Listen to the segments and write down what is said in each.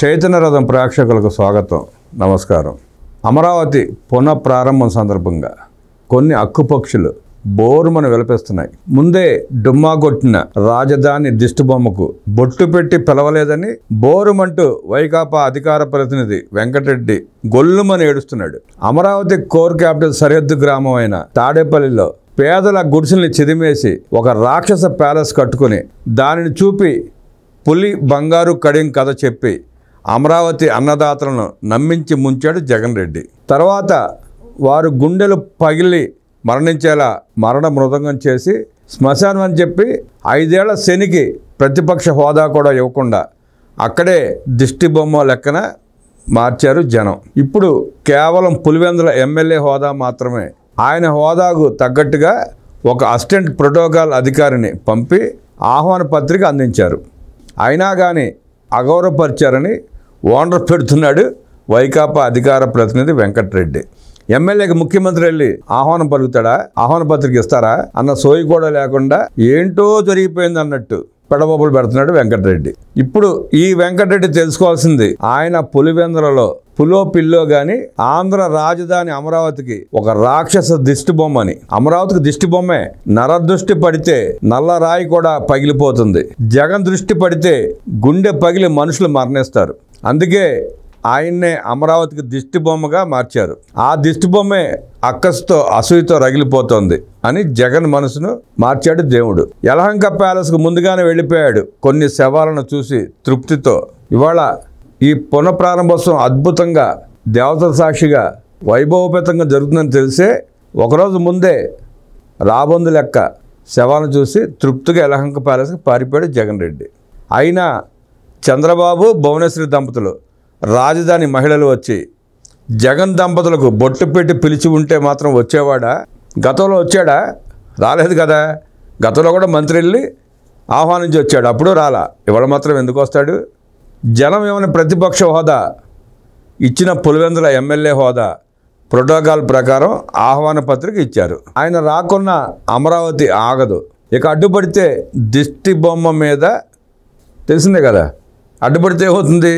చైతన్య రథం ప్రేక్షకులకు స్వాగతం, నమస్కారం. అమరావతి పునఃప్రారంభం సందర్భంగా కొన్ని అక్కుపక్షులు బోరుమని విలపిస్తున్నాయి. ముందే డుమ్మా కొట్టిన రాజధాని దిష్టిబొమ్మకు బొట్టు పెట్టి పిలవలేదని బోరుమంటూ వైకాపా అధికార ప్రతినిధి వెంకటరెడ్డి గొల్లుమని ఏడుస్తున్నాడు. అమరావతి కోర్ క్యాపిటల్ సరిహద్దు గ్రామం అయిన తాడేపల్లిలో పేదల గుడిసెల్ని చిదిమేసి ఒక రాక్షస ప్యాలెస్ కట్టుకుని దానిని చూపి పులి బంగారు కడియం కథ చెప్పి అమరావతి అన్నదాతలను నమ్మించి ముంచాడు జగన్ రెడ్డి. తర్వాత వారు గుండెలు పగిలి మరణించేలా మరణ మృదంగం చేసి శ్మశానం అని చెప్పి 5 ఏళ్ల శనికి ప్రతిపక్ష హోదా కూడా ఇవ్వకుండా అక్కడే దిష్టి బొమ్మ లెక్కన మార్చారు జనం. ఇప్పుడు కేవలం పులివెందుల ఎమ్మెల్యే హోదా మాత్రమే. ఆయన హోదాకు తగ్గట్టుగా ఒక అసిస్టెంట్ ప్రోటోకాల్ అధికారిని పంపి ఆహ్వాన పత్రిక అందించారు. అయినా కానీ అగౌరవపరిచారని ఓనర్ పెడుతున్నాడు వైకాపా అధికార ప్రతినిధి వెంకటరెడ్డి. ఎమ్మెల్యేకి ముఖ్యమంత్రి వెళ్ళి ఆహ్వానం పలుకుతాడా, ఆహ్వాన పత్రిక ఇస్తారా అన్న సోయి కూడా లేకుండా ఏంటో జరిగిపోయింది అన్నట్టు పెడబొబ్బలు పెడుతున్నాడు వెంకటరెడ్డి. ఇప్పుడు ఈ వెంకటరెడ్డి తెలుసుకోవాల్సింది ఆయన పులివెందులలో పులో పిల్లో గాని ఆంధ్ర రాజధాని అమరావతికి ఒక రాక్షస దిష్టి బొమ్మని. అమరావతికి దిష్టి బొమ్మే. నరదృష్టి పడితే నల్ల రాయి కూడా పగిలిపోతుంది. జగన్ దృష్టి పడితే గుండె పగిలి మనుషులు మరణిస్తారు. అందుకే ఆయన్నే అమరావతికి దిష్టి బొమ్మగా మార్చారు. ఆ దిష్టి బొమ్మే అక్కసుతో అసూయతో రగిలిపోతోంది అని జగన్ మనసును మార్చాడు దేవుడు. యలహంక ప్యాలెస్కు ముందుగానే వెళ్ళిపోయాడు కొన్ని శవాలను చూసి తృప్తితో. ఇవాళ ఈ పునఃప్రారంభోత్సవం అద్భుతంగా దేవతల సాక్షిగా వైభవపేతంగా జరుగుతుందని తెలిసే ఒకరోజు ముందే రాబందు లెక్క శవాలను చూసి తృప్తిగా యలహంక ప్యాలెస్కి పారిపోయాడు జగన్ రెడ్డి. అయినా చంద్రబాబు భువనేశ్వరి దంపతులు రాజధాని మహిళలు వచ్చి జగన్ దంపతులకు బొట్టు పెట్టి పిలిచి ఉంటే మాత్రం వచ్చేవాడా? గతంలో వచ్చాడా? రాలేదు కదా. గతంలో కూడా మంత్రి వెళ్ళి ఆహ్వానించి వచ్చాడు, అప్పుడు రాలా. ఇవాళ మాత్రం ఎందుకు వస్తాడు? జనం ఏమైనా ప్రతిపక్ష హోదా ఇచ్చిన పులివెందుల ఎమ్మెల్యే హోదా ప్రోటోకాల్ ప్రకారం ఆహ్వాన పత్రిక ఇచ్చారు. ఆయన రాకున్న అమరావతి ఆగదు. ఇక అడ్డుపడితే దిష్టి బొమ్మ మీద తెలిసిందే కదా, అడ్డుపడితే ఏమవుతుంది?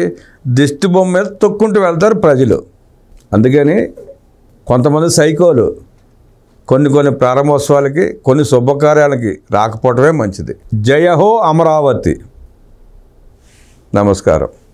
దిష్టి బొమ్మ మీద తొక్కుంటూ వెళ్తారు ప్రజలు. అందుకని కొంతమంది సైకోలు కొన్ని ప్రారంభోత్సవాలకి కొన్ని శుభకార్యాలకి రాకపోవటమే మంచిది. జయ హో అమరావతి. నమస్కారం.